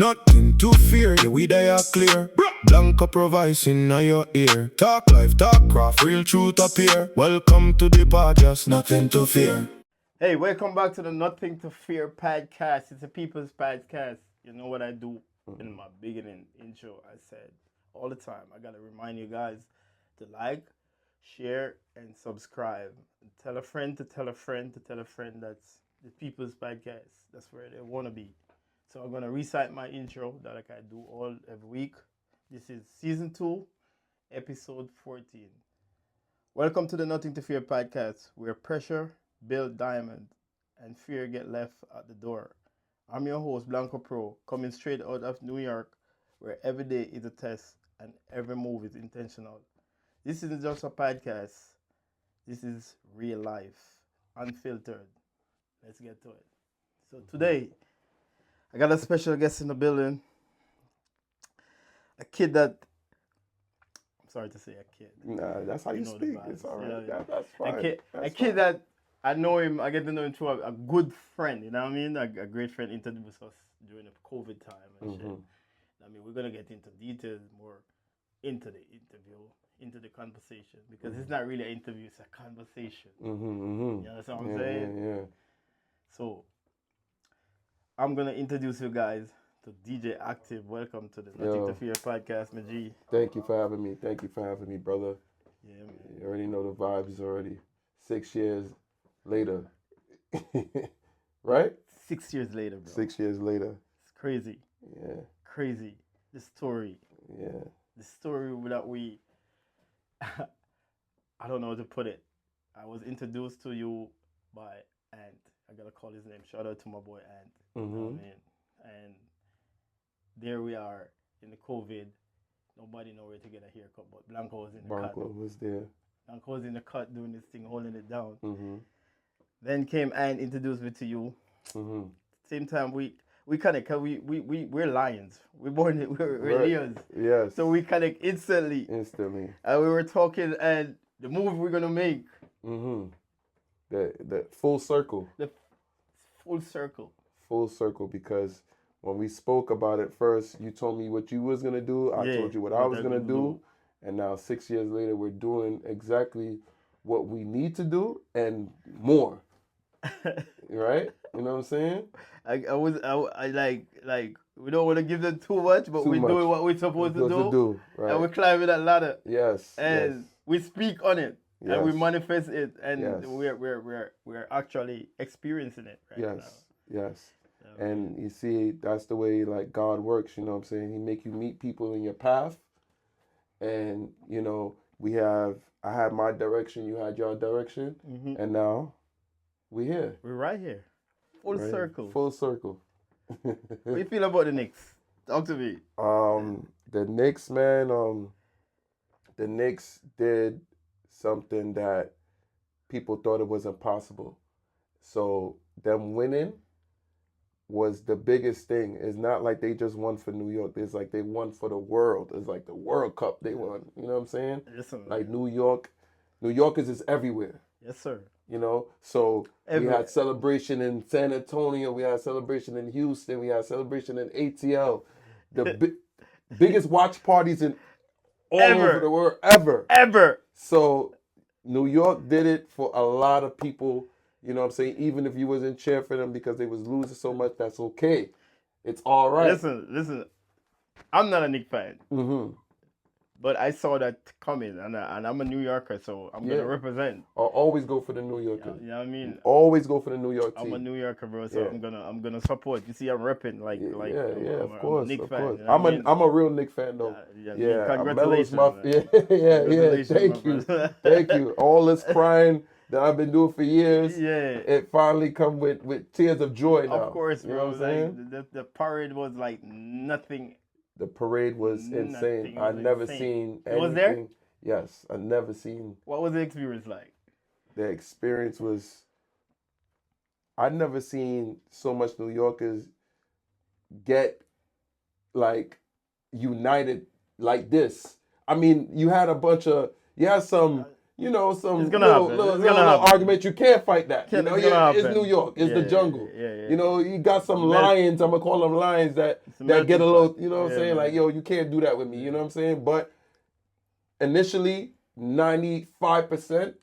Nothing to fear, yeah, we they are clear. BlonkoPro voice in your ear. Talk life, talk craft, real truth appear. Welcome to the podcast, nothing to fear. Hey, welcome back to the Nothing to Fear podcast. It's a people's podcast. You know what I do in my beginning intro? I said all the time, I got to remind you guys to like, share, and subscribe. And tell a friend to tell a friend to tell a friend that's the people's podcast. That's where they want to be. So I'm going to recite my intro that I do all every week. This is season 2, episode 14. Welcome to the Nothing to Fear podcast, where pressure build diamond and fear get left at the door. I'm your host, BlonkoPro, coming straight out of New York, where every day is a test and every move is intentional. This isn't just a podcast. This is real life, unfiltered. Let's get to it. So today, I got a special guest in the building. A kid that, I'm sorry to say a kid. Nah, that's how you know speak. the It's all vibes. right. Yeah. That's fine. A kid that I know him, I get to know him through a good friend, you know what I mean? A great friend introduced us during the COVID time and shit. I mean, we're going to get into details more into the interview, into the conversation, because it's not really an interview, it's a conversation. You understand what I'm saying? Yeah. So, I'm going to introduce you guys to DJ Active. Welcome to the Nothing to Fear podcast, my G. Thank you for having me. Thank you for having me, brother. Yeah, man. You already know the vibes already. 6 years later. Right? 6 years later, bro. 6 years later. It's crazy. Yeah. Crazy. The story. Yeah. The story that we, I don't know how to put it. I was introduced to you by Ant. I gotta call his name. Shout out to my boy Ant. You know what I mean? And there we are in the COVID. Nobody know where to get a haircut, but Blanco was in the Blanco cut. was there. Blanco was in the cut doing this thing, holding it down. Mm-hmm. Then came Ant, introduced me to you. Mm-hmm. Same time we connect, cause we're lions. We're Leos. Yes. So we connect instantly. Instantly. And we were talking, and the move we're gonna make. Mm-hmm. The full circle. The full circle. Full circle, because when we spoke about it first, you told me what you was gonna do. I told you what I was gonna do. And now 6 years later, we're doing exactly what we need to do and more. Right? You know what I'm saying? I like we don't want to give them too much, but we're doing what we're supposed to do. Right? And we're climbing that ladder. Yes. And we speak on it. Yes. And we manifest it, and Yes. we're actually experiencing it right now. Yes. And you see, that's the way like God works, you know what I'm saying? He make you meet people in your path. And, you know, I had my direction, you had your direction, and now we here. We're right here. Full circle. Full circle. What do you feel about the Knicks? Talk to me. The Knicks, man, the Knicks did something that people thought it was impossible. So them winning was the biggest thing. It's not like they just won for New York. It's like they won for the world. It's like the World Cup they won. You know what I'm saying? Listen, like New Yorkers is everywhere. Yes, sir. You know? So Everywhere. We had celebration in San Antonio. We had celebration in Houston. We had celebration in ATL. The biggest watch parties in all over the world ever. So New York did it for a lot of people. You know what I'm saying? Even if you wasn't cheer for them because they was losing so much, that's okay. It's all right. Listen. I'm not a Knicks fan. Mm-hmm. But I saw that coming, and I'm a New Yorker, so I'm going to represent. I'll always go for the New Yorker. You know what I mean? Always go for the New York team. I'm a New Yorker, bro, so I'm gonna support. You see, I'm repping of course, I'm a Knicks fan. course. You know I'm a real Knicks fan though. Congratulations. Thank you. Thank you. All this crying that I've been doing for years. Yeah. It finally come with tears of joy now. Of course, bro. You know what I'm saying? The parade was like nothing. The parade was insane. I never seen anything. It was there? Yes, I never seen. What was the experience like? The experience was. I never seen so much New Yorkers get like united like this. I mean, you had some you know, some It's gonna little, happen. little, It's little, gonna little happen. argument. You can't fight that. You know, It's gonna it's happen. New York. It's the Yeah, jungle. yeah. You know, you got some Melt- lions. I'm gonna call them lions that It's a get a melting little. pot. You know what I'm Yeah, saying? man. Like, yo, you can't do that with me. You know what I'm saying? But initially, 95%.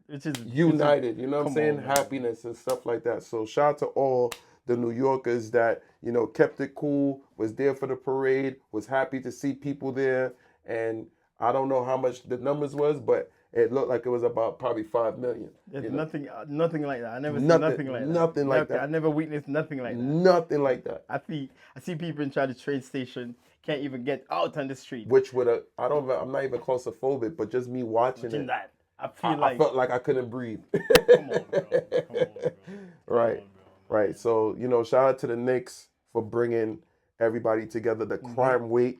Which is United, you know what I'm come saying? on, man. Happiness and stuff like that. So shout out to all the New Yorkers that, you know, kept it cool, was there for the parade, was happy to see people there. And I don't know how much the numbers was, but it looked like it was about probably 5 million. There's you know? nothing like that. I never seen Nothing- nothing like that. nothing like that. I never witnessed nothing like that. Nothing like that. I see people inside the train station can't even get out on the street. Which would have, I'm not even claustrophobic, but just me watching Imagine it, that. I I felt like I couldn't breathe. come on, bro. Right. Come on, bro. Right. So, you know, shout out to the Knicks for bringing everybody together. The crime rate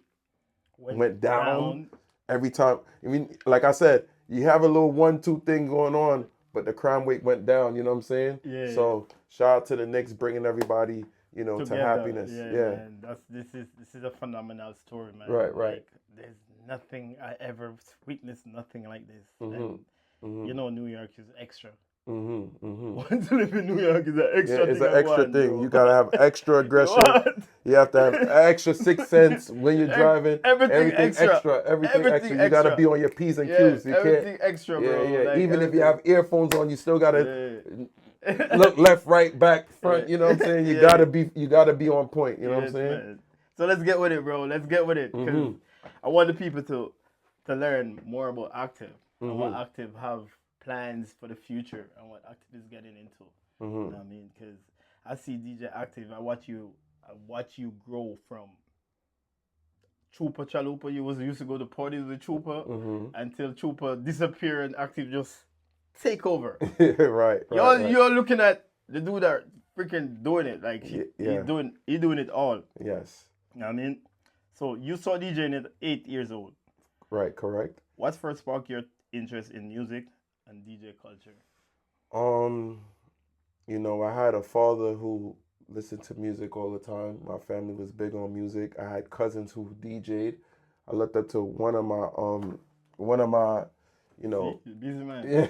went down every time. I mean, like I said, you have a little 1-2 thing going on, but the crime rate went down. You know what I'm saying? Yeah. So shout out to the Knicks bringing everybody, you know, Together. to happiness. Yeah. Man. This is a phenomenal story, man. Right. Like, there's nothing I ever witnessed, nothing like this. And, you know, New York is extra. Once you live in New York, is an extra Yeah, thing. it's an extra thing. Bro. You gotta have extra aggression. What? You have to have extra 6 cents when you're driving. Everything extra. Everything Everything extra. You gotta extra. be on your P's and Yeah, Q's. You everything can't. extra, bro. Yeah. Like, Even if you everything. have earphones on, you still gotta Yeah. look left, right, back, front. You know what I'm saying? You Yeah. gotta be on point. You know what I'm Yes, saying? man. So let's get with it, bro. Let's get with it. Because I want the people to learn more about Active and what Active have plans for the future and what Active is getting into. You know what I mean? Because I see DJ Active. I watch you grow from Chupa Chalupa. You used to go to parties with Chupa until Chupa disappear and Active just take over. right. You're looking at the dude that freaking doing it. Like he's doing it all. Yes. You know what I mean? So you saw DJing at 8 years old. Right. Correct. What first sparked your interest in music and DJ culture? You know, I had a father who listened to music all the time. My family was big on music. I had cousins who DJ'd. I looked up to one of my, you know, Busy man.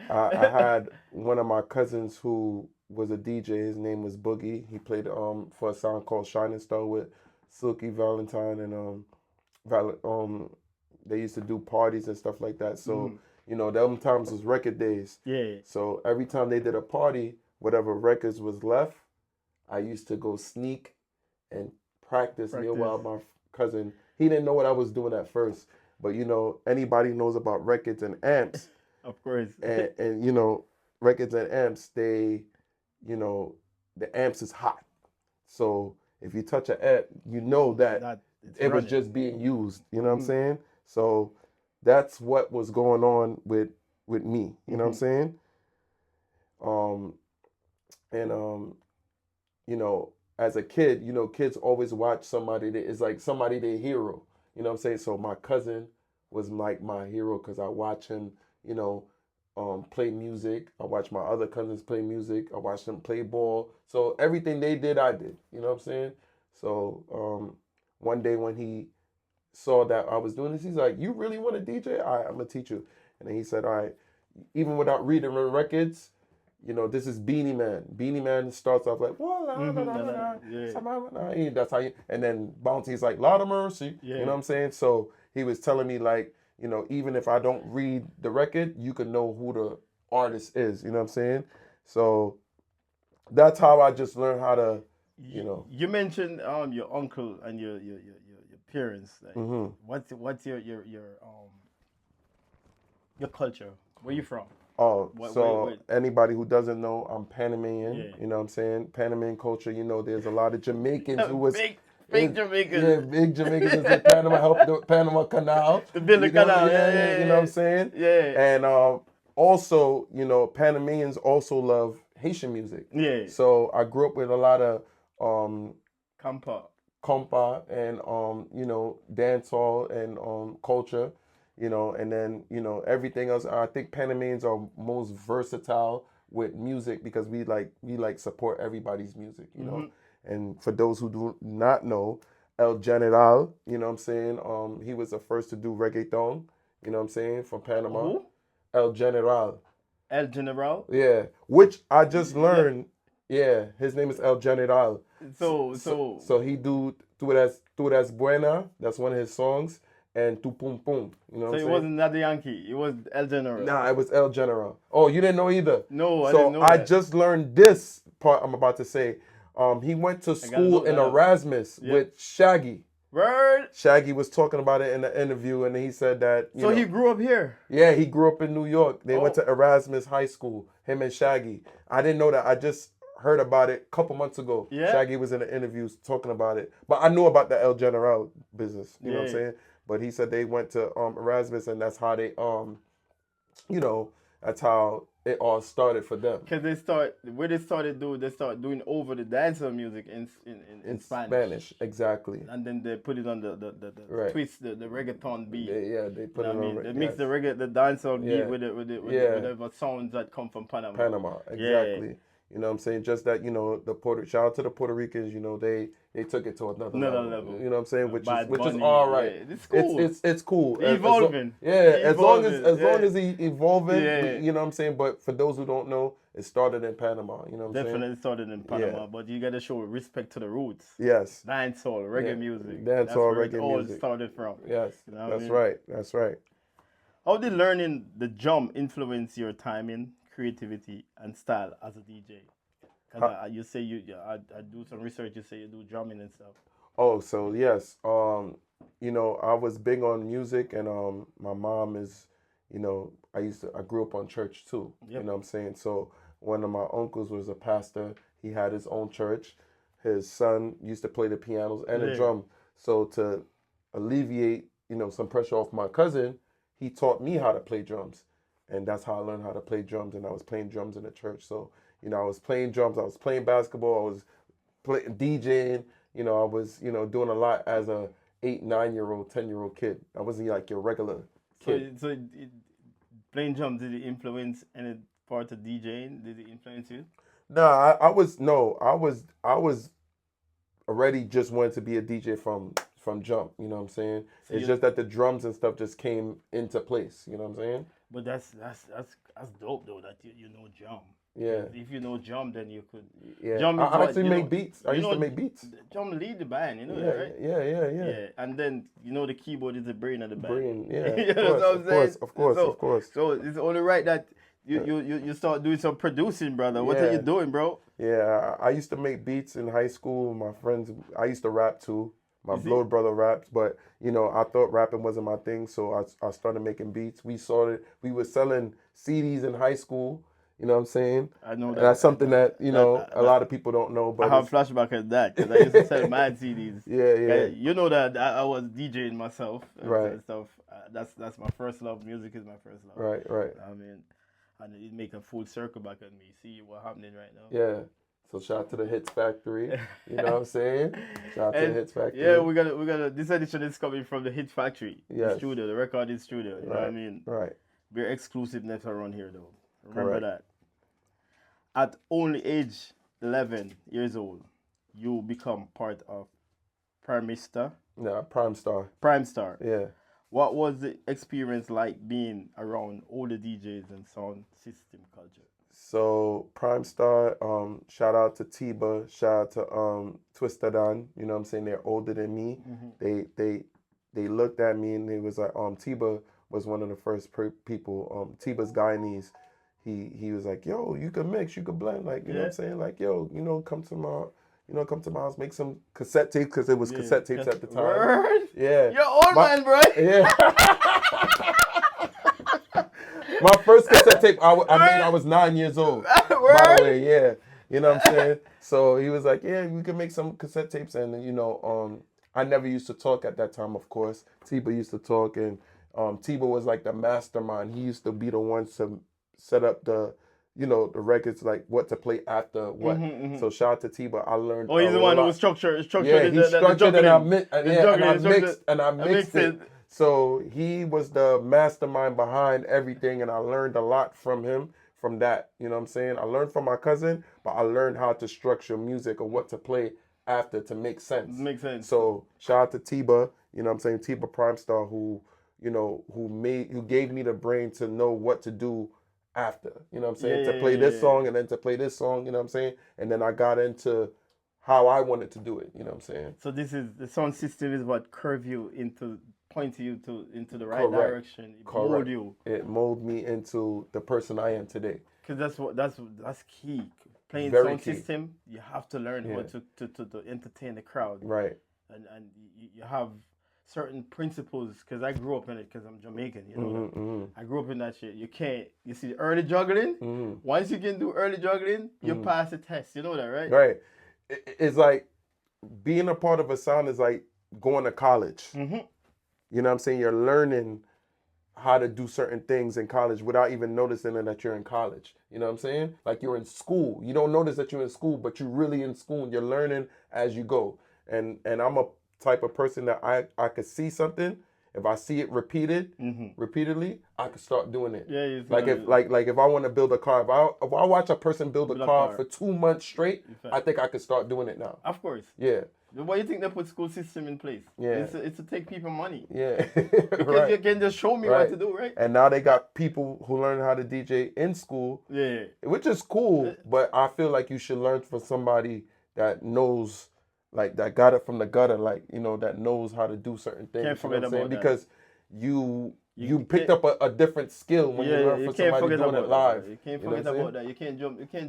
I had one of my cousins who was a DJ. His name was Boogie. He played for a song called Shining Star with Silky Valentine and they used to do parties and stuff like that. So you know, them times was record days. Yeah. So every time they did a party, whatever records was left, I used to go sneak and practice. Meanwhile, my cousin, he didn't know what I was doing at first. But, you know, anybody knows about records and amps. Of course. And, you know, records and amps, they, you know, the amps is hot. So if you touch an amp, you know that it was just being used. You know what I'm saying? So that's what was going on with me. You know what I'm saying? You know, as a kid, you know, kids always watch somebody that is like somebody their hero. You know what I'm saying? So my cousin was like my hero because I watch him, you know, play music. I watch my other cousins play music. I watched them play ball. So everything they did, I did. You know what I'm saying? So one day when he saw that I was doing this, he's like, "You really want to DJ? All right, I'm going to teach you." And then he said, "All right, even without reading the records, you know, this is Beanie Man. Beanie Man starts off like, that's how you, and then Bounty's like, Lord of mercy. You know what I'm saying? So he was telling me like, you know, even if I don't read the record, you can know who the artist is. You know what I'm saying? So that's how I just learned how to, you know. You mentioned your uncle and your parents. Like, what's your culture? Where you from? Oh, anybody who doesn't know, I'm Panamanian. Yeah. You know what I'm saying? Panamanian culture, you know, there's a lot of Jamaicans who was... Big Jamaicans. Yeah, big Jamaicans in Panama, helped the Panama Canal. The Billy Canal, yeah. You know what I'm saying? Yeah. And also, you know, Panamanians also love Haitian music. Yeah. So I grew up with a lot of... compa and, you know, dancehall and culture. You know, and then, you know, everything else. I think Panamanians are most versatile with music because we like support everybody's music, you know. And for those who do not know, El General, you know what I'm saying? He was the first to do reggaeton, you know what I'm saying, from Panama. El General. El General. Yeah, which I just learned. Yeah, his name is El General. So he do Tu eres buena. That's one of his songs, and Tu pum pum. You know what I'm it saying? wasn't Daddy Yankee. It was El General. Nah, it was El General. Oh, you didn't know either? No, I so didn't know I that. just learned this part I'm about to say. He went to school look in that up. Erasmus with Shaggy. Word. Shaggy was talking about it in the interview, and he said that. So he grew up here. Yeah, he grew up in New York. They went Oh. to Erasmus High School, him and Shaggy. I didn't know that. I just heard about it a couple months ago. Yeah. Shaggy was in the interviews talking about it. But I knew about the El General business. You know what I'm Yeah. saying? But he said they went to Erasmus, and that's how they, that's how it all started for them. Because they start doing over the dancehall music in Spanish. Exactly. And then they put it on the Right. twist, the reggaeton beat. They put it on. They mix the dancehall beat Yeah. with Yeah. whatever sounds that come from Panama. Panama, exactly. You know what I'm saying? Just that, shout out to the Puerto Ricans, they took it to another level. You know what I'm saying? Which is all right. Yeah. It's cool. It's cool. Evolving. As long Evolving. as he evolving, Yeah. you know what I'm saying? But for those who don't know, it started in Panama, you know what I'm saying? Definitely started in Panama, Yeah. but you gotta show respect to the roots. Yes. Dancehall, reggae music. Dancehall, That's where reggae it all music. started from. Yes. You know what I That's mean? right. That's right. How did learning the drum influence your timing, creativity, and style as a DJ? Because you say I do some research. You say you do drumming and stuff. Oh, so yes, I was big on music, and my mom is, I grew up on church too. Yep. You know what I'm saying? So one of my uncles was a pastor. He had his own church. His son used to play the pianos and the drum. So to alleviate, some pressure off my cousin, he taught me how to play drums, and that's how I learned how to play drums. And I was playing drums in the church. So I was playing drums. I was playing basketball. I was DJing. I was, doing a lot as a 8, 9-year-old, 10-year-old kid. I wasn't like your regular kid. So playing drums, did it influence any part of DJing? Did it influence you? No, I was already just wanted to be a DJ from jump. You know what I'm saying? So it's just that the drums and stuff just came into place. You know what I'm saying? But that's dope though that you know drum. Yeah. If you know drum, then you could. Yeah. Drum I actually make beats. I used to make beats. Drum lead the band, you know Yeah, that, right? yeah. And then the keyboard is the brain of the band. Brain, yeah. You know what I'm saying? Of course. So it's only right that you start doing some producing, brother. What are you doing, bro? Yeah, I used to make beats in high school. My friends, I used to rap too. My blood brother raps, but I thought rapping wasn't my thing, so I started making beats. We were selling CDs in high school. You know what I'm saying? I know that. And that's something that a lot of people don't know. But I have flashback at that because I used to sell mad CDs. Yeah. You know that I was DJing myself. Right. And stuff. That's my first love. Music is my first love. Right. I mean, and it make a full circle back on me. See what's happening right now. Yeah. So shout out to the Hits Factory. You know what I'm saying? Shout out to the Hits Factory. Yeah, we gotta. This edition is coming from the Hit Factory. Yes. The studio, the recording studio. You know what I mean? Right. We're exclusiveness around here, though. Remember Correct. that. At only age 11 years old, you become part of Prime Star. Yeah, Prime Star. Prime Star. Yeah. What was the experience like being around older DJs and sound system culture? So Prime Star, shout out to Tiba, shout out to Twisted On. You know what I'm saying? They're older than me. Mm-hmm. They looked at me and they was like, Tiba was one of the first people. Tiba's Guyanese. He was like, yo, you can mix, you can blend, like, you know what I'm saying? Like, yo, come to my house, make some cassette tapes, because it was cassette tapes at the time. Word? Yeah. You're old man, bro. Yeah. My first cassette tape I made, I was 9 years old. By the way, yeah. You know what I'm saying? So he was like, yeah, we can make some cassette tapes. And, I never used to talk at that time, of course. Tiba used to talk, and Tiba was like the mastermind. He used to be the one to set up the records, like what to play after what. So shout out to Tiba. I learned. Oh, he's the one who was structured. Yeah, he structured and I mixed it. So he was the mastermind behind everything, and I learned a lot from him from that. You know what I'm saying? I learned from my cousin, but I learned how to structure music or what to play after to make sense. Makes sense. So shout out to Tiba, you know what I'm saying? Tiba Prime Star, who, who gave me the brain to know what to do after, you know what I'm saying? To play this song and then to play this song, you know what I'm saying? And then I got into how I wanted to do it, you know what I'm saying? So this is the sound system is what curve you point you into the right Correct. direction. It Correct. mold you. It molded me into the person I am today. Because that's key. Playing Very sound key. system, you have to learn how to entertain the crowd. Right. And you have certain principles, because I grew up in it, because I'm Jamaican, you know. I grew up in that shit. You see the early juggling? Once you can do early juggling, you pass the test. You know that, right? Right. It's like being a part of a sound is like going to college. You know what I'm saying? You're learning how to do certain things in college without even noticing that you're in college. You know what I'm saying? Like you're in school. You don't notice that you're in school, but you're really in school and you're learning as you go. And I'm a type of person that I could see something. If I see it repeatedly, I could start doing it. Yeah, like if I want to build a car, if I watch a person build a car for 2 months straight, I think I could start doing it now. Of course. Yeah. Why do you think they put school system in place? Yeah. It's to take people money. Yeah. Because right. you can just show me what to do, right? And now they got people who learn how to DJ in school. Yeah. Which is cool, but I feel like you should learn from somebody that knows, like that got it from the gutter, like, that knows how to do certain things. Can't forget about that. Because you picked up a different skill when you learn from somebody doing it live. You can't forget about that. You can't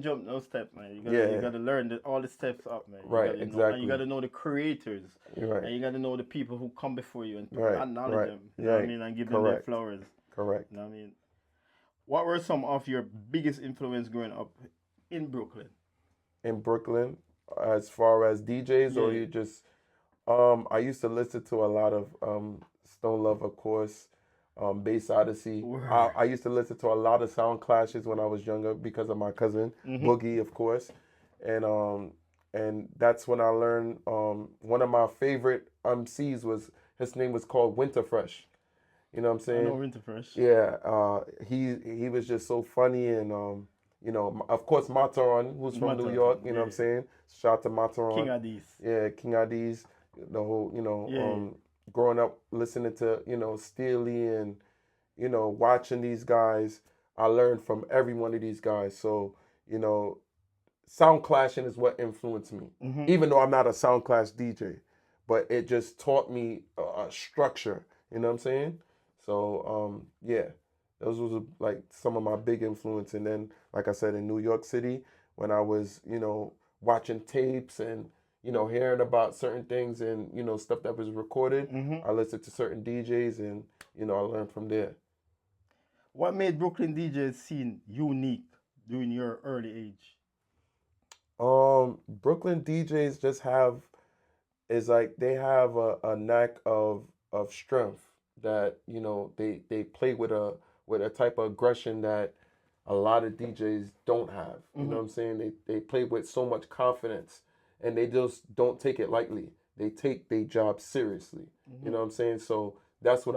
jump no steps, man. You gotta learn all the steps up, man. Exactly. And you gotta know the creators. Right. And you gotta know the people who come before you and acknowledge them. You know what I mean? And give them their flowers. Correct. You know what I mean? What were some of your biggest influence growing up in Brooklyn? In Brooklyn, as far as DJs, or you just I used to listen to a lot of Stone Love, of course, Bass Odyssey. I used to listen to a lot of Sound Clashes when I was younger because of my cousin Boogie, of course, and that's when I learned one of my favorite MCs his name was called Winter Fresh. You know what I'm saying? I know Winter Fresh. Yeah, he was just so funny, and of course Mataron, who's from New York. You know what I'm saying? Shout out to Mataron. King Addies. Yeah, King Addies. The whole growing up listening to Steely and watching these guys, I learned from every one of these guys. So sound clashing is what influenced me, even though I'm not a sound clash DJ, but it just taught me a structure. You know what I'm saying? So those was like some of my big influence. And then, like I said, in New York City, when I was watching tapes and hearing about certain things and, stuff that was recorded, I listened to certain DJs and, I learned from there. What made Brooklyn DJs scene unique during your early age? Brooklyn DJs just they have a knack of strength that, they play with a type of aggression that a lot of DJs don't have. You know what I'm saying? They play with so much confidence. And they just don't take it lightly. They take their job seriously. You know what I'm saying? So that's what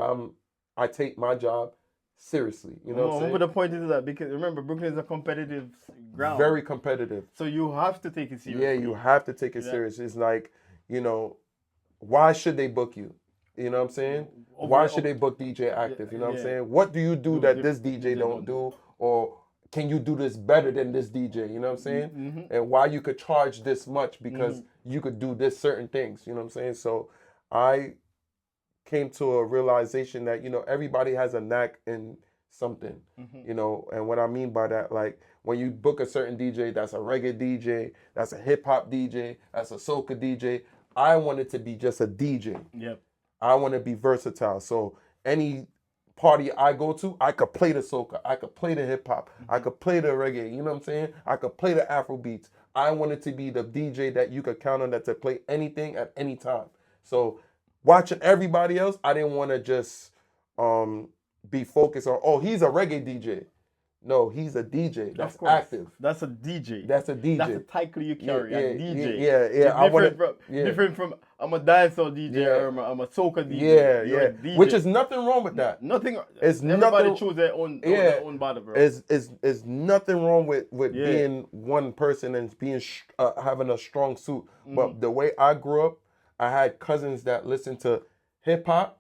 I take my job seriously. You know what I'm saying? I'm going to point into that because remember, Brooklyn is a competitive ground. Very competitive. So you have to take it seriously. Yeah, you have to take it seriously. It's like, why should they book you? You know what I'm saying? Why should they book DJ Active? You know what I'm saying? What do you do that this DJ don't do? Or can you do this better than this DJ? You know what I'm saying? And why you could charge this much because you could do this certain things. You know what I'm saying? So I came to a realization that, everybody has a knack in something, and what I mean by that, like when you book a certain DJ, that's a reggae DJ, that's a hip hop DJ, that's a soca DJ. I want it to be just a DJ. Yep. I want to be versatile. So any party I go to, I could play the soca, I could play the hip hop, I could play the reggae, you know what I'm saying? I could play the Afro beats. I wanted to be the DJ that you could count on that to play anything at any time. So watching everybody else, I didn't want to just be focused on, he's a reggae DJ. No, he's a DJ. That's active. That's a DJ. That's a DJ. That's a title you carry. A DJ. Yeah. Different from I'm a dancehall DJ or I'm a soca DJ. Yeah. DJ. Which is nothing wrong with that. Nothing. Everybody choose their own body, bro. Is nothing wrong with being one person and being having a strong suit. But the way I grew up, I had cousins that listened to hip hop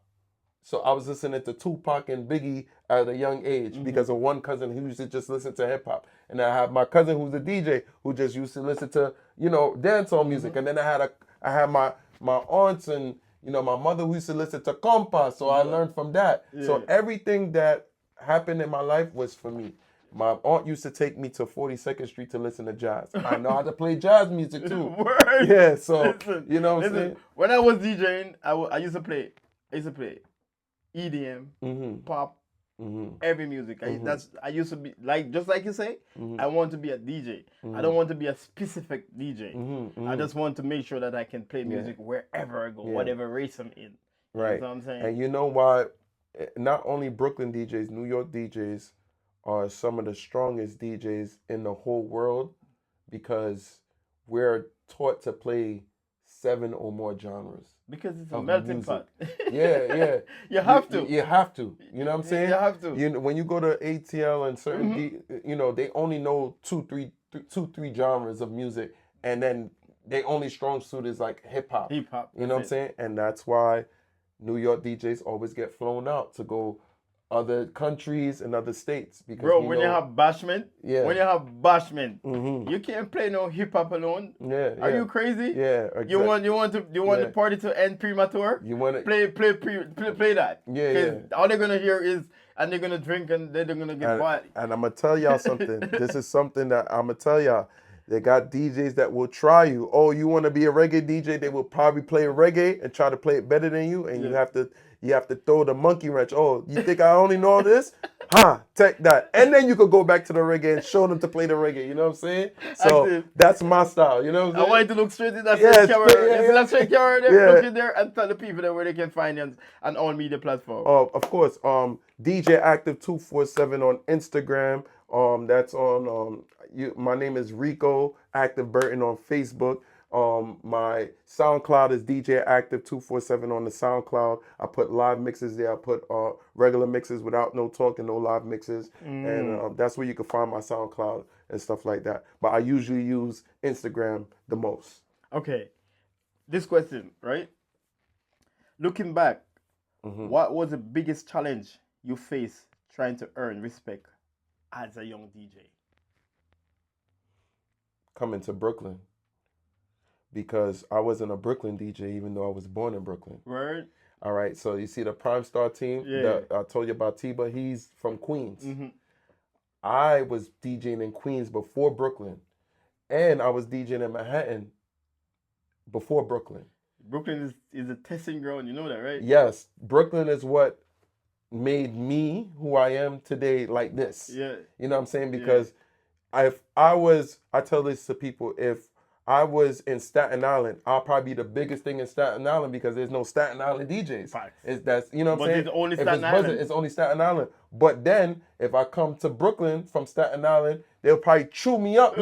So I was listening to Tupac and Biggie at a young age because of one cousin who used to just listen to hip hop, and I have my cousin who's a DJ who just used to listen to dancehall music, and then I had my aunts and my mother who used to listen to compa, so I learned from that. Yeah. So everything that happened in my life was for me. My aunt used to take me to 42nd Street to listen to jazz. I know how to play jazz music too. Word. Yeah, so Listen, you know what I'm saying? When I was DJing, I used to play EDM, pop, every music. I used to be just like you say. I want to be a DJ. I don't want to be a specific DJ. I just want to make sure that I can play music wherever I go, whatever race I'm in. Right. You know what I'm saying? And you know why? Not only Brooklyn DJs, New York DJs are some of the strongest DJs in the whole world because we're taught to play 7 or more genres. Because it's a melting pot. Yeah. You have to. You have to. You know what I'm saying? You have to. When you go to ATL and certain, they only know two, three genres of music, and then they only strong suit is like hip hop. Hip hop. You know what I'm saying? And that's why New York DJs always get flown out to go other countries and other states because bro, when you have bashment, Mm-hmm. you can't play no hip hop alone. Yeah. Are you crazy? Yeah. Exactly. You want the party to end premature? You want to play that. Yeah. All they're gonna hear is and they're gonna drink and they're gonna get wild. And I'm gonna tell y'all something. This is something that I'm gonna tell y'all. They got DJs that will try you. Oh, you want to be a reggae DJ? They will probably play reggae and try to play it better than you, and you have to throw the monkey wrench. Oh, you think I only know this? Take that. And then you could go back to the reggae and show them to play the reggae. You know what I'm saying? So that's my style. You know what I'm saying? I want you to look straight in that straight camera. That straight camera there. Look in there and tell the people that where they can find you on all media platforms. Of course. DJ Active 247 on Instagram. That's on my name is Rico Active Burton on Facebook. My SoundCloud is DJ Active 247 on the SoundCloud. I put live mixes there. I put regular mixes without no talking, no live mixes, and that's where you can find my SoundCloud and stuff like that. But I usually use Instagram the most. Okay, this question, right? Looking back, what was the biggest challenge you faced trying to earn respect as a young DJ? Coming to Brooklyn. Because I wasn't a Brooklyn DJ, even though I was born in Brooklyn. Word. All right, so you see the Prime Star team that I told you about, Tiba, he's from Queens. I was DJing in Queens before Brooklyn, and I was DJing in Manhattan before Brooklyn. Brooklyn is a testing ground, you know that, right? Yes, Brooklyn is what made me who I am today like this. Yeah. You know what I'm saying? Because I tell this to people, if I was in Staten Island, I'll probably be the biggest thing in Staten Island because there's no Staten Island DJs. You know what I'm saying? It's only Staten Island. It's only Staten Island. But then, if I come to Brooklyn from Staten Island, they'll probably chew me up.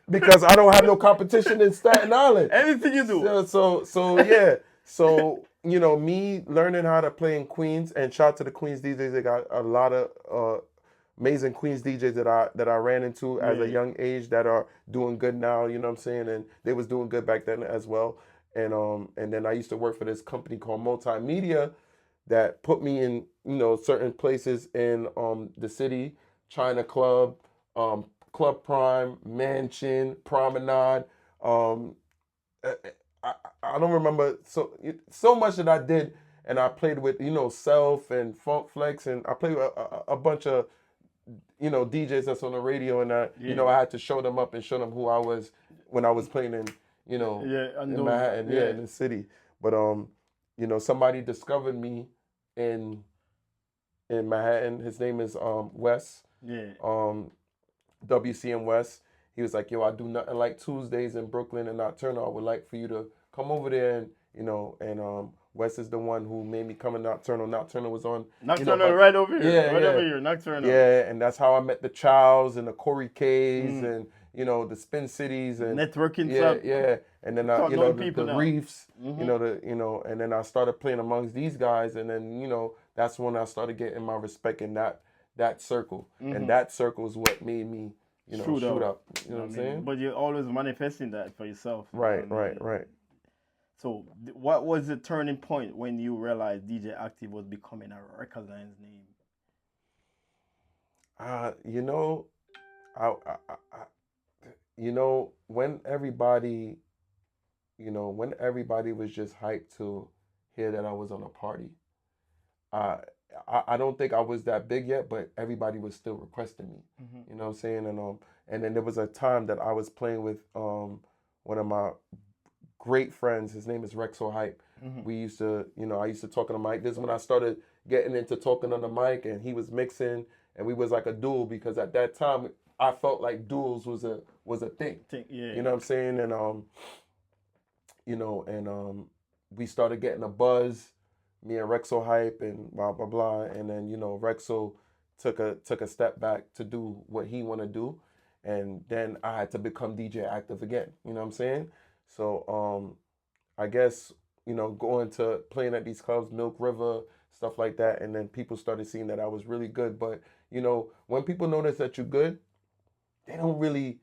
Because I don't have no competition in Staten Island. Anything you do. So yeah. So, me learning how to play in Queens, and shout out to the Queens DJs. They got a lot of amazing Queens DJs that I ran into as a young age that are doing good now, you know what I'm saying? And they was doing good back then as well. And then I used to work for this company called Multimedia that put me in, certain places in the city, China Club, Club Prime, Mansion, Promenade. I don't remember so much that I did, and I played with, Self and Funk Flex, and I played with a bunch of DJs that's on the radio, and I had to show them up and show them who I was when I was playing in, in Manhattan, in the city. But somebody discovered me in Manhattan. His name is Wes. WCM West. He was like, yo, I do nothing like Tuesdays in Brooklyn and Nocturnal. I would like for you to come over there and Wes is the one who made me come in Nocturnal. Nocturnal was on Nocturnal right over here. Over here, Nocturnal. Yeah, and that's how I met the Childs and the Corey K's and the Spin Cities and networking. And then the Reefs. And then I started playing amongst these guys, and then that's when I started getting my respect in that circle, and that circle is what made me shoot up. You know what I'm saying? But you're always manifesting that for yourself. Right. So, what was the turning point when you realized DJ Active was becoming a recognized name? You know, I you know, when everybody was just hyped to hear that I was on a party, uh, I don't think I was that big yet, but everybody was still requesting me. Mm-hmm. You know what I'm saying? And then there was a time that I was playing with one of my great friends. His name is Rexo Hype. Mm-hmm. We used to, I used to talk on the mic. This is when I started getting into talking on the mic, and he was mixing, and we was like a duel because at that time I felt like duels was a thing. Yeah. You know what I'm saying? And we started getting a buzz, me and Rexo Hype and blah blah blah. And then, Rexo took a step back to do what he wanna do. And then I had to become DJ Active again. You know what I'm saying? So I guess, going to playing at these clubs, Milk River, stuff like that, and then people started seeing that I was really good. But, when people notice that you're good, they don't really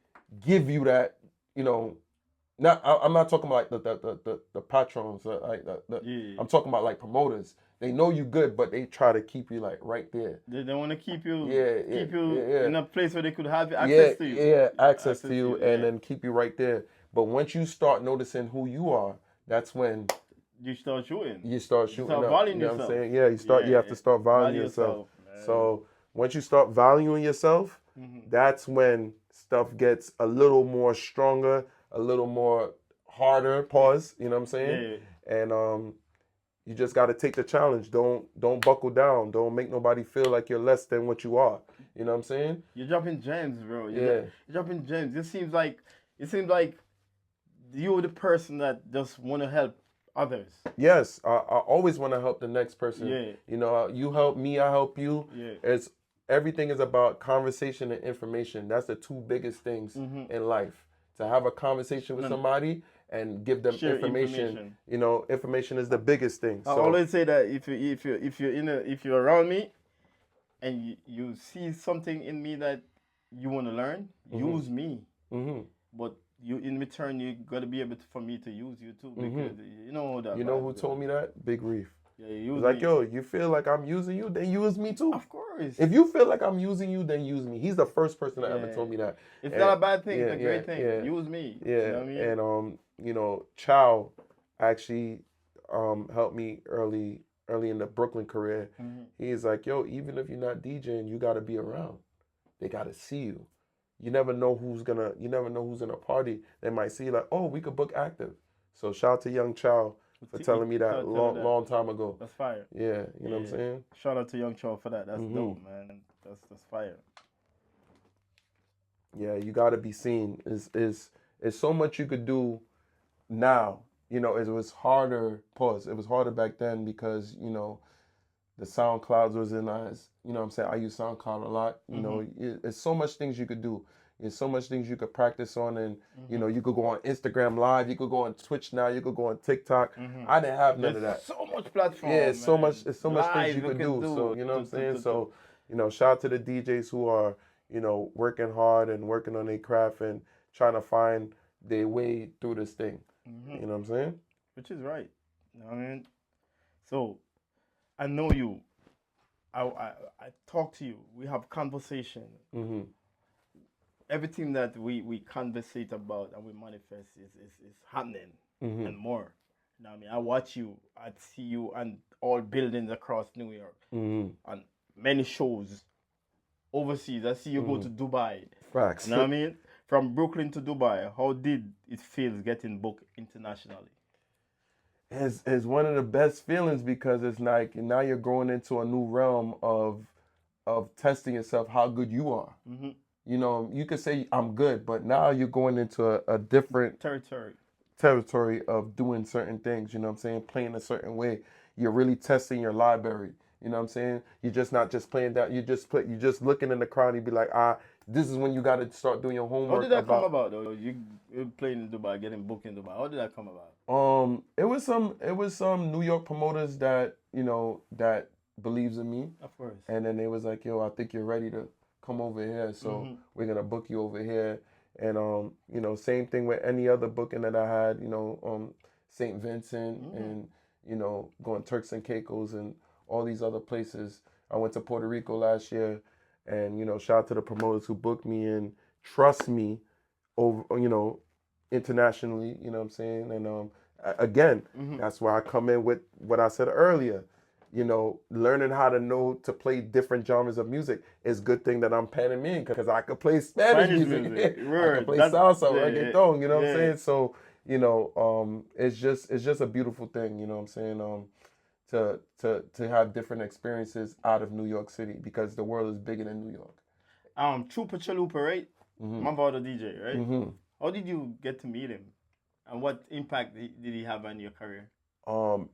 give you that, I'm not talking about like the patrons, Yeah. I'm talking about like promoters. They know you good, but they try to keep you like right there. They want to keep you Yeah. in a place where they could have access to you. Yeah, access to you, and then keep you right there. But once you start noticing who you are, that's when you start shooting. You start shooting up. Valuing You know yourself. what I'm saying? Yeah, you have to start valuing yourself. So once you start valuing yourself, that's when stuff gets a little more stronger, a little more harder. Pause. You know what I'm saying? Yeah. And you just got to take the challenge. Don't buckle down. Don't make nobody feel like you're less than what you are. You know what I'm saying? You're dropping gems, bro. You're dropping gems. It seems like you're the person that just want to help others. Yes, I always want to help the next person. Yeah. You help me, I help you. Yeah. Everything is about conversation and information. That's the two biggest things in life. To have a conversation with somebody and give them information. Information is the biggest thing. I always say that if you're around me and you see something in me that you want to learn, use me. But in return, you gotta be able for me to use you too, because you know that. You know who told me that? Big Reef. Yeah, He's like, yo, you feel like I'm using you, then use me too. Of course. If you feel like I'm using you, then use me. He's the first person that ever told me that. It's not a bad thing. It's a great thing. Use me. Yeah. You know what I mean? And Chow actually helped me early in the Brooklyn career. He's like, yo, even if you're not DJing, you gotta be around. They gotta see you. You never know who's in a party. They might see like, oh, we could book Active. So shout out to Young Chow for telling me that long time ago. That's fire. Yeah, you know what I'm saying? Shout out to Young Chow for that. That's dope, man. That's fire. Yeah, you gotta be seen. It's so much you could do now. It was harder. Pause. It was harder back then because the SoundClouds wasn't as, what I'm saying? I use SoundCloud a lot. It's so much things you could do. There's so much things you could practice on, and you could go on Instagram Live, you could go on Twitch now, you could go on TikTok. I didn't have none of that. So much platform. Yeah, it's so much Live, things you could do. So you know what I'm saying? So, shout out to the DJs who are, working hard and working on their craft and trying to find their way through this thing. You know what I'm saying? Which is right. You know what I mean? So I know you. I talk to you. We have conversation. Everything that we conversate about and we manifest is happening and more. You know what I mean? I watch you. I see you on all buildings across New York on many shows overseas. I see you go to Dubai. Facts. You know what I mean? From Brooklyn to Dubai, how did it feel getting booked internationally? It's one of the best feelings because it's like now you're going into a new realm of testing yourself how good you are. You could say I'm good, but now you're going into a different territory of doing certain things. You know what I'm saying? Playing a certain way. You're really testing your library. You know what I'm saying? You're just not just playing that. You're just looking in the crowd and you be like, this is when you got to start doing your homework. How did that come about though? You playing in Dubai, getting booked in Dubai. How did that come about? It was some New York promoters that that believes in me. Of course. And then they was like, yo, I think you're ready to come over here, so we're gonna book you over here. And same thing with any other booking that I had. St. Vincent and, you know, going Turks and Caicos and all these other places. I went to Puerto Rico last year, and, you know, shout out to the promoters who booked me and trust me over, you know, internationally, you know what I'm saying? And again, that's why I come in with what I said earlier. You know, learning how to know to play different genres of music is a good thing that I'm panning in, because I could play Spanish music. I could play salsa, reggaeton, you know what I'm saying? So, you know, it's just a beautiful thing, you know what I'm saying? To have different experiences out of New York City, because the world is bigger than New York. Chupa Chalupa, right? My brother DJ, right? How did you get to meet him? And what impact did he have on your career?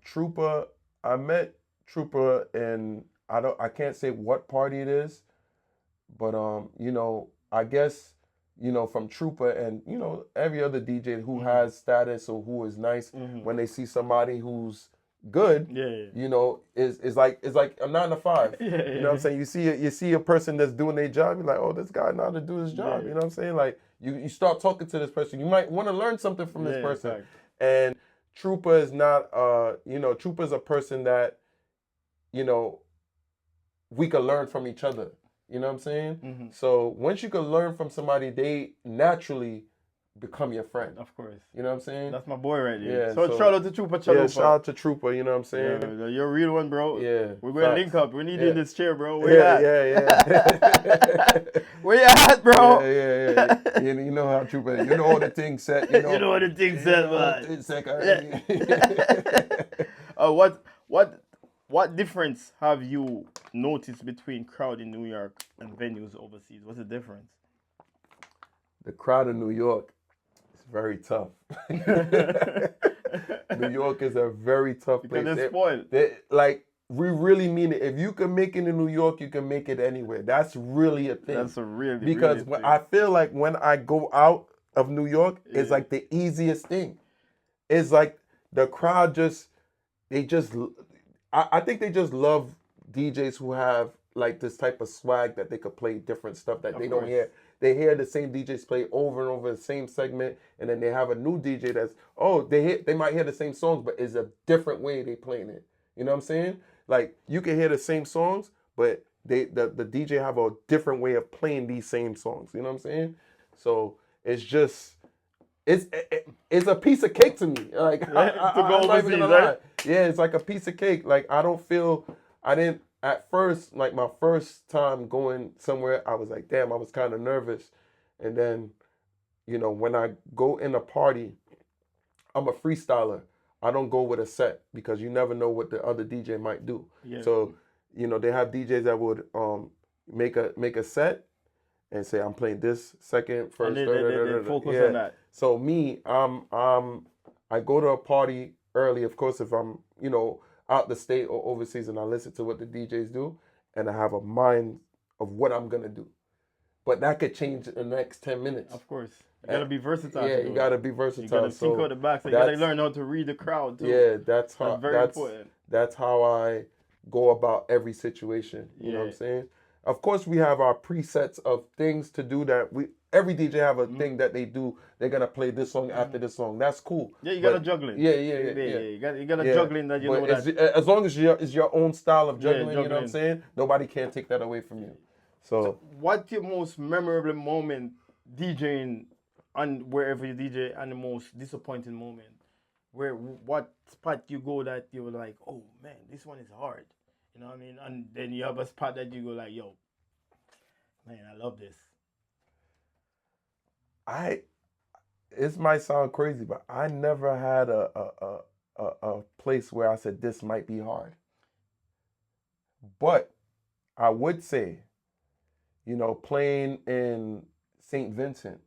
Trooper, I met Trooper, and I can't say what party it is, but you know, I guess, you know, from Trooper and, you know, every other DJ who has status or who is nice, when they see somebody who's good, you know, it's like a 9 to 5. You know what I'm saying? You see a person that's doing their job, you're like, oh, this guy know how to do his job. You know what I'm saying? Like you start talking to this person, you might want to learn something from this person. Exactly. And Trooper is not, you know, Trooper's a person that, you know, we could learn from each other. You know what I'm saying? So once you can learn from somebody, they naturally become your friend. Of course. You know what I'm saying? That's my boy right here. Yeah, so shout out to Trooper Chalupa. Yeah, shout out to Trooper, you know what I'm saying? Yeah, you're a real one, bro. Yeah. We're going to link up. We need you in this chair, bro. Where you at? Yeah. Where you at, bro? Yeah. You know how Trooper, you know all the things set. You know all the things set, man. What difference have you noticed between crowd in New York and venues overseas? What's the difference? The crowd in New York is very tough. New York is a very tough place. Because they're spoiled. Like, we really mean it. If you can make it in New York, you can make it anywhere. That's really a thing. That's a really, because really I feel like when I go out of New York, it's like the easiest thing. It's like the crowd I think they just love DJs who have like this type of swag that they could play different stuff that they don't hear. They hear the same DJs play over and over the same segment, and then they have a new DJ that's, they might hear the same songs, but it's a different way they playing it. You know what I'm saying? Like, you can hear the same songs, but the DJ have a different way of playing these same songs. You know what I'm saying? So it's just, it's a piece of cake to me. Like, I'm not even gonna lie. Yeah, it's like a piece of cake. Like, at first, like my first time going somewhere, I was like, damn, I was kind of nervous. And then, you know, when I go in a party, I'm a freestyler. I don't go with a set, because you never know what the other DJ might do. Yeah. So, you know, they have DJs that would make a set and say, I'm playing this second, first, and they focus on that. So me, I go to a party early, of course, if I'm, you know, out the state or overseas, and I listen to what the DJs do, and I have a mind of what I'm gonna do. But that could change in the next 10 minutes. Of course. You gotta be versatile. Yeah, you gotta be versatile. You gotta think out the back, so you gotta learn how to read the crowd too. Yeah, that's very important. That's how I go about every situation. You know what I'm saying? Of course, we have our presets of things to do that every DJ have a thing that they do. They're gonna play this song after this song. That's cool. Yeah, you gotta juggle it. Yeah. You gotta juggling that. You know that. As long as it's your own style of juggling, you know what I'm saying? Nobody can take that away from you. So what's your most memorable moment DJing on wherever you DJ, and the most disappointing moment? What spot you go that you were like, oh man, this one is hard. You know what I mean? And then you have a spot that you go like, yo, man, I love this. It might sound crazy, but I never had a place where I said this might be hard. But I would say, you know, playing in St. Vincent,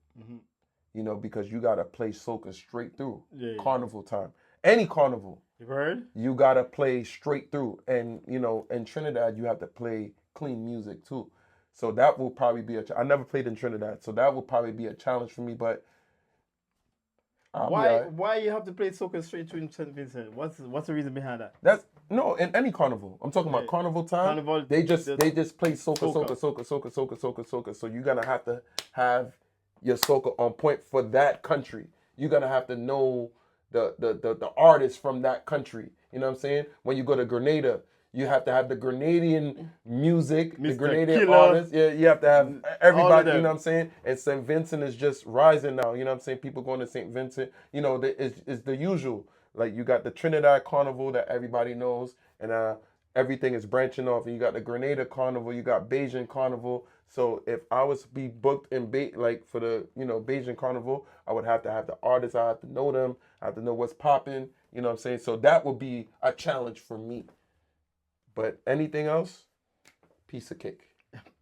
you know, because you gotta play soca straight through. Carnival time, any carnival. You've heard? You gotta play straight through, and you know, in Trinidad you have to play clean music too. So that will probably be I never played in Trinidad, so that will probably be a challenge for me. But why you have to play soca straight through in St. Vincent? What's the reason behind that? That's no, in any carnival. I'm talking about carnival time. Carnival, they just play soca. So you're gonna have to have your soca on point for that country. You're gonna have to know the artists from that country. You know what I'm saying? When you go to Grenada, you have to have the Grenadian music, the Mr. Grenadian Killer. artists. Yeah, you have to have everybody, them. you know what I'm saying? And St. Vincent is just rising now, you know what I'm saying? People going to St. Vincent, you know, it's the usual. Like you got the Trinidad Carnival that everybody knows, and everything is branching off. And you got the Grenada Carnival, you got Bajan Carnival. So if I was to be booked in like for the, you know, Bajan Carnival, I would have to have the artists, I have to know them, I have to know what's popping, you know what I'm saying? So that would be a challenge for me. But anything else, piece of cake.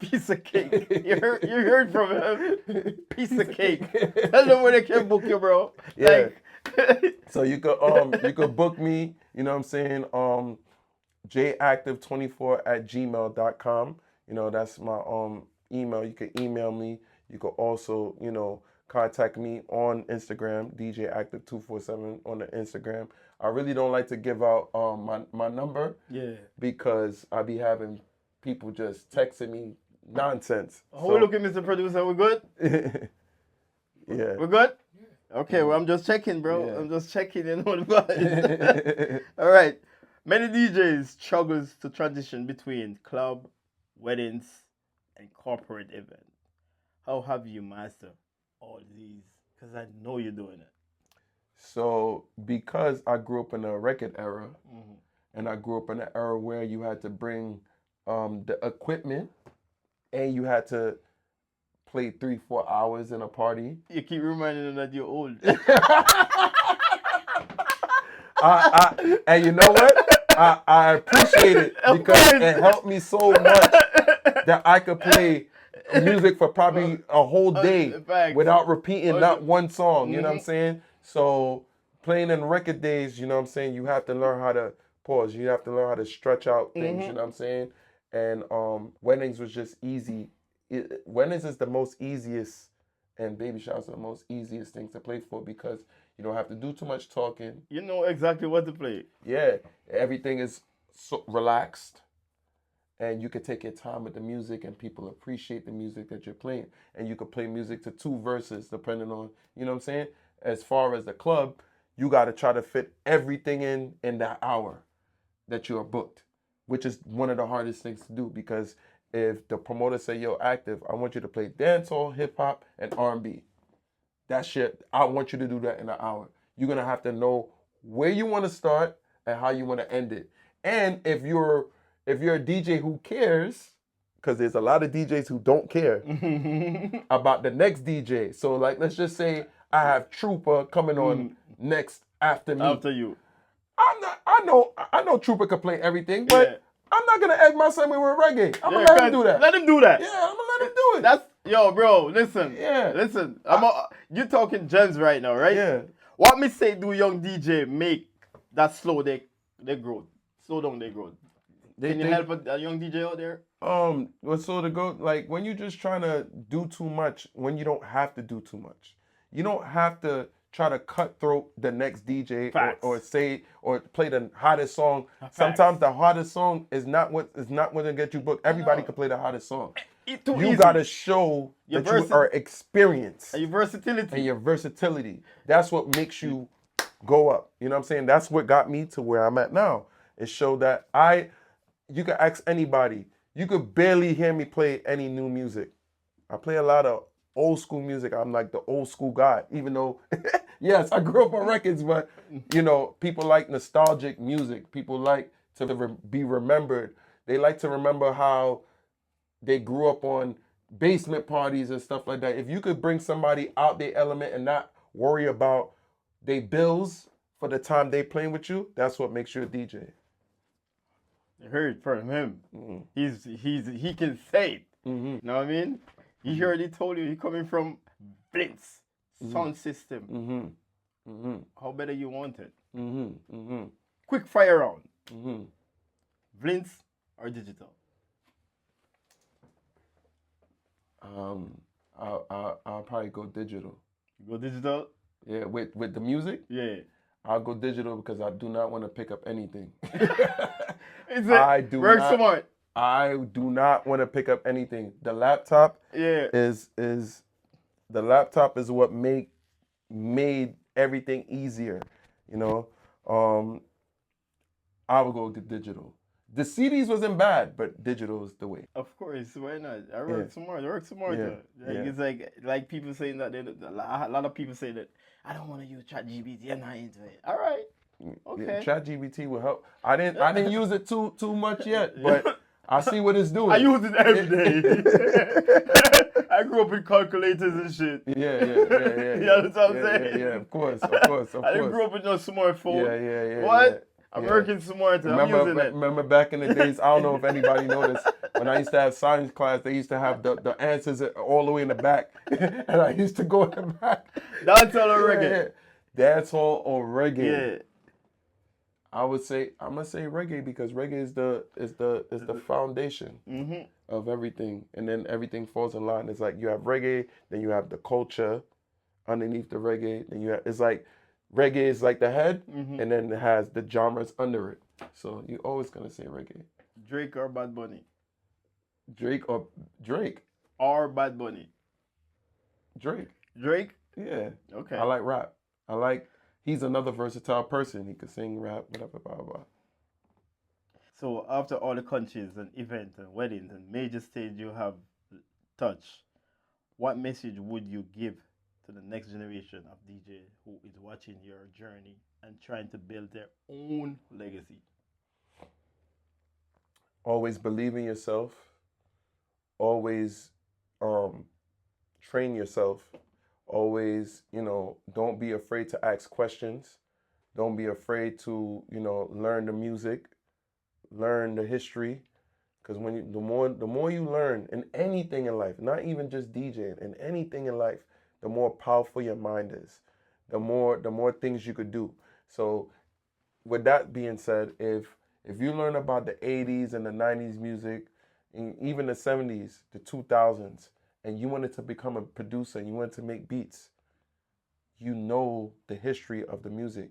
Piece of cake. You heard from him. Piece of cake. Tell them where they can book you, bro. Yeah. Like, So you could book me, you know what I'm saying? jactive24@gmail.com. You know, that's my email. You can email me. You could also, you know, contact me on Instagram, DJActive247 on the Instagram. I really don't like to give out my number. Yeah. Because I be having people just texting me nonsense. How we looking, Mr. Producer? We good? Yeah. We're good? Okay, well, I'm just checking, bro. Yeah. I'm just checking in on the All right. Many DJs struggles to transition between club, weddings, and corporate events. How have you mastered all these? Because I know you're doing it. So, because I grew up in a record era, and I grew up in an era where you had to bring the equipment, and you had to play 3-4 hours in a party. You keep reminding them that you're old. And you know what? I appreciate it because it helped me so much that I could play music for probably a whole day without repeating not one song. You know what I'm saying? So playing in record days, you know what I'm saying, you have to learn how to pause. You have to learn how to stretch out things, you know what I'm saying? And weddings was just easy. Weddings is the most easiest, and baby showers are the most easiest things to play for because you don't have to do too much talking. You know exactly what to play. Yeah, everything is so relaxed, and you can take your time with the music, and people appreciate the music that you're playing. And you could play music to 2 verses depending on, you know what I'm saying? As far as the club, you got to try to fit everything in that hour that you are booked, which is one of the hardest things to do because if the promoter say, yo, Active, I want you to play dancehall, hip hop, and R&B. That shit, I want you to do that in an hour. You're going to have to know where you want to start and how you want to end it. And if you're a DJ who cares, because there's a lot of DJs who don't care about the next DJ. So like, let's just say I have Trooper coming on next after me. After you. I know Trooper can play everything, but I'm not gonna egg my son with reggae. I'm gonna let him do that. Let him do that. Yeah, I'm gonna let him do it. That's yo, bro. Listen. Yeah. Listen. You talking gems right now, right? Yeah. What me say? Do young DJ make that slow they growth? Slow down their growth. Can you help a young DJ out there? What's so to go like when you're just trying to do too much when you don't have to do too much. You don't have to try to cutthroat the next DJ or play the hottest song. Facts. Sometimes the hottest song is not gonna get you booked. Everybody can play the hottest song. You gotta show that you are experienced. And your versatility. That's what makes you go up. You know what I'm saying? That's what got me to where I'm at now. It showed that you can ask anybody. You could barely hear me play any new music. I play a lot of old school music. I'm like the old school guy, even though, yes, I grew up on records, but, you know, people like nostalgic music. People like to be remembered. They like to remember how they grew up on basement parties and stuff like that. If you could bring somebody out their element and not worry about their bills for the time they playing with you, that's what makes you a DJ. I heard from him. He can say it. You know what I mean? He already told you he coming from Blintz sound system. How better you want it? Quick fire round. Blintz or digital? I'll probably go digital. You go digital? Yeah, with the music? Yeah. I'll go digital because I do not want to pick up anything. I do work not, smart. I do not want to pick up anything. The laptop is what made everything easier. You know, I would go with digital. The CDs wasn't bad, but digital is the way. Of course, why not? I work smart. I work smart. Yeah. Like, it's like people saying that a lot of people say that I don't want to use ChatGPT. I'm not into it. All right. Okay. Yeah, ChatGPT will help. I didn't use it too much yet, but I see what it's doing. I use it every day. I grew up with calculators and shit. Yeah. You know what I'm saying? Yeah, of course. I didn't grow up with no smartphone. Yeah. What? I'm working smart. I'm using it. Remember back in the days, I don't know if anybody noticed, when I used to have science class, they used to have the answers all the way in the back. And I used to go in the back. That's all on reggae. Yeah. That's all on reggae. Yeah. I'm gonna say reggae because reggae is the foundation of everything, and then everything falls in line. It's like you have reggae, then you have the culture underneath the reggae, then you have, it's like reggae is like the head, and then it has the genres under it. So you always gonna say reggae. Drake or Bad Bunny? Drake. Or Bad Bunny? Drake. Drake? Yeah. Okay. I like rap. He's another versatile person. He could sing, rap, whatever, blah, blah, blah. So after all the countries and events and weddings and major stage you have touched, what message would you give to the next generation of DJ who is watching your journey and trying to build their own legacy? Always believe in yourself. Always train yourself. Always, don't be afraid to ask questions. Don't be afraid to, learn the music, learn the history. Because the more you learn in anything in life, not even just DJing, in anything in life, the more powerful your mind is. The more things you could do. So with that being said, if you learn about the 80s and the 90s music, and even the 70s, the 2000s, and you wanted to become a producer and you wanted to make beats, you know the history of the music.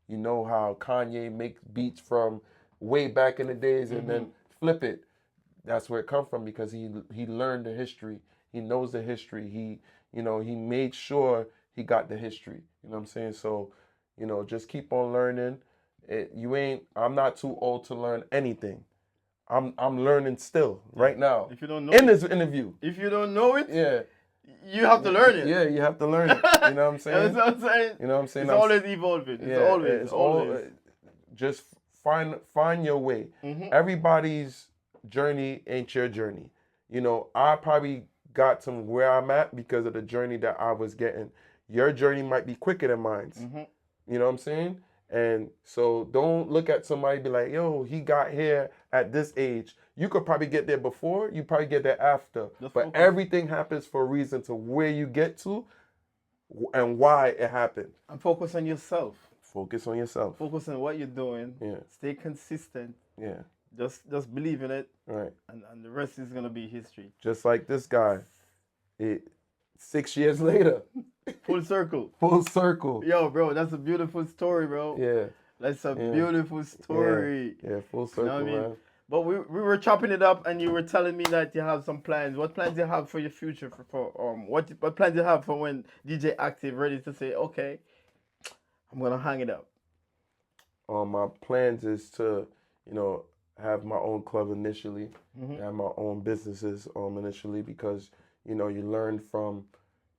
You know how Kanye makes beats from way back in the days and then flip it. That's where it comes from because he learned the history. He knows the history. He made sure he got the history. You know what I'm saying? So, just keep on learning. I'm not too old to learn anything. I'm learning still right now. If you don't know in this interview. If you don't know it, yeah, you have to learn it. Yeah, you have to learn it. You know what I'm saying? That's what I'm saying. You know what I'm saying? It's always evolving. It's always. Just find your way. Everybody's journey ain't your journey. I probably got to where I'm at because of the journey that I was getting. Your journey might be quicker than mine. You know what I'm saying? And so don't look at somebody and be like, yo, he got here at this age. You could probably get there before, you probably get there after. But everything happens for a reason to where you get to and why it happened. And focus on yourself. Focus on yourself. Focus on what you're doing. Yeah. Stay consistent. Yeah. Just believe in it. Right. And the rest is gonna be history. Just like this guy. 6 years later. Full circle. Full circle. Yo, bro, that's a beautiful story, bro. Yeah. That's a beautiful story. Yeah, full circle, what I mean? man. But we were chopping it up, and you were telling me that you have some plans. What plans do you have for your future? What plans do you have for when DJ Active ready to say, okay, I'm gonna hang it up? My plans is to, have my own club initially, have my own businesses initially because you learn from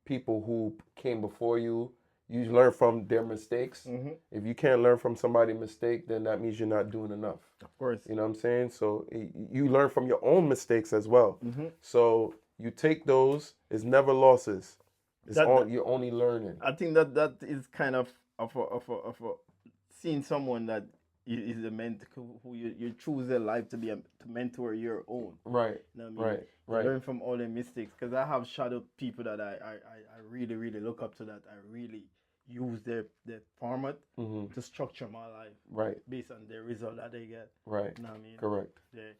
people who came before you. You learn from their mistakes. If you can't learn from somebody's mistake, then that means you're not doing enough. Of course. You know what I'm saying? So you learn from your own mistakes as well. So you take those. It's never losses. You're only learning. I think that is kind of seeing someone that is a mentor who you choose their life to mentor your own. Right. You know what I mean? Right. Learn from all their mistakes because I have shadow people that I really really look up to, that I really use their format to structure my life based on the result that they get. Right. You know what I mean? Correct. Yeah.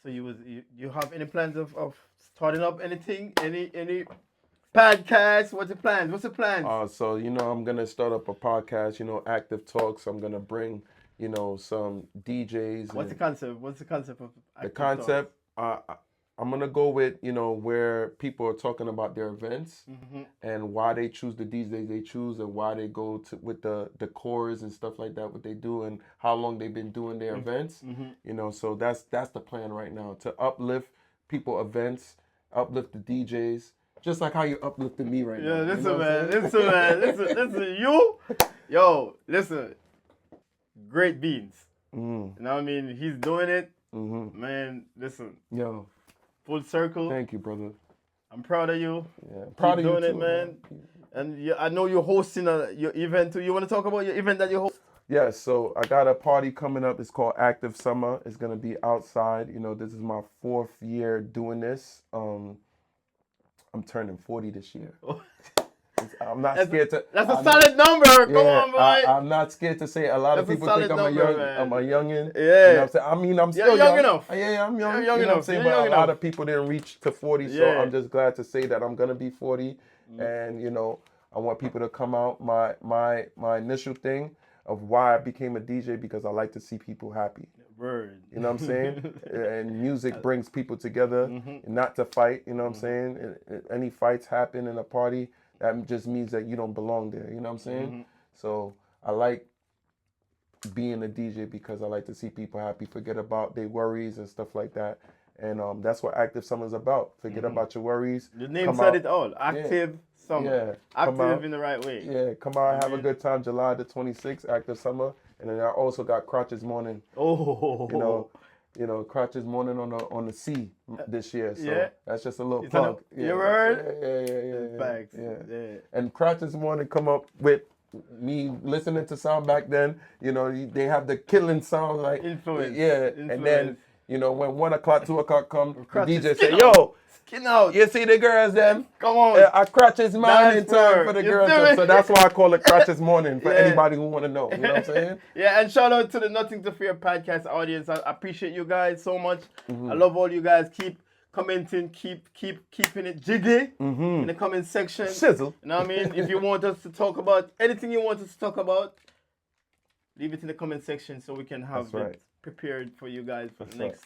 So you have any plans of starting up anything? Any podcast? What's the plans? So I'm gonna start up a podcast. Active Talks. I'm gonna bring some DJs. What's the concept? What's the concept of the concept? I'm gonna go with, you know, where people are talking about their events and why they choose the DJs they choose and why they go to with the chorus and stuff like that, what they do and how long they've been doing their events. You know, so that's the plan right now, to uplift people events, uplift the DJs, just like how you uplifted me right now. Yeah, listen, you know man. Listen, you. Yo, listen. Great beans. You know what I mean? He's doing it. Man, listen. Yo. Full circle. Thank you, brother. I'm proud of you. Yeah, proud of you doing it, man. And I know you're hosting your event too. You want to talk about your event that you host? Yeah, so I got a party coming up. It's called Active Summer. It's gonna be outside. You know, this is my 4th year doing this. I'm turning 40 this year. I'm not scared to. That's a solid number. Come on, boy. I'm not scared to say it. A lot of people think I'm a youngin. Yeah. You know what I'm saying? I mean, I'm still young enough. Yeah, I'm young. You're young you know enough. what I'm saying? You're But young a lot enough. of people didn't reach to 40, so I'm just glad to say that I'm gonna be 40. And you know, I want people to come out. My initial thing of why I became a DJ, because I like to see people happy. Word. You know what I'm saying? And music brings people together, not to fight. You know what I'm saying? Any fights happen in a party, that just means that you don't belong there. You know what I'm saying? So I like being a DJ because I like to see people happy, forget about their worries and stuff like that. And that's what Active Summer is about. Forget about your worries. The name said it all. Active Summer. Yeah. Active in the right way. Yeah, come out, have a good time. July the 26th, Active Summer. And then I also got Crotches Morning. Oh. You know, Crotches Morning on the sea this year. So that's just a little It's plug. You heard? Yeah. Facts. Yeah. And Crotches Morning come up with me listening to sound back then. You know, they have the killing sound like influence. And then, you know, when 1 o'clock, 2 o'clock come, the DJ say, out. yo, skin out. You see the girls them? Come on. A Crotches Morning time for the You girls. see me? So that's why I call it Crotches Morning for anybody who want to know. You know what I'm saying? Yeah, and shout out to the Nothing to Fear podcast audience. I appreciate you guys so much. I love all you guys. Keep commenting, keeping it jiggy in the comment section. Shizzle. You know what I mean? If you want us to talk about anything you want us to talk about, leave it in the comment section so we can have it prepared for you guys for the next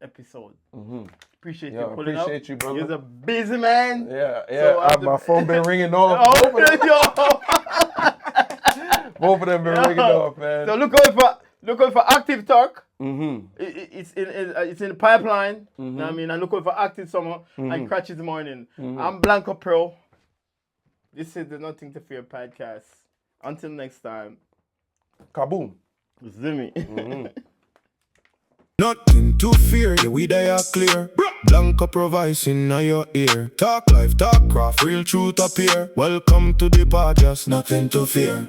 episode. Appreciate you pulling up. Appreciate you, brother. You're a busy man. Yeah. So my phone been ringing off. Both of them been ringing off, man. So look out for Active Talk. It's in the pipeline. You know what I mean? And look out for Active Summer and Crotches Morning. I'm BlonkoPro. This is the Nothing to Fear podcast. Until next time. Kaboom. Zimmy. Nothing to fear, yeah, we they are clear. BlonkoPro voice in your ear. Talk life, talk craft, real truth appear. Welcome to the podcast, nothing to fear.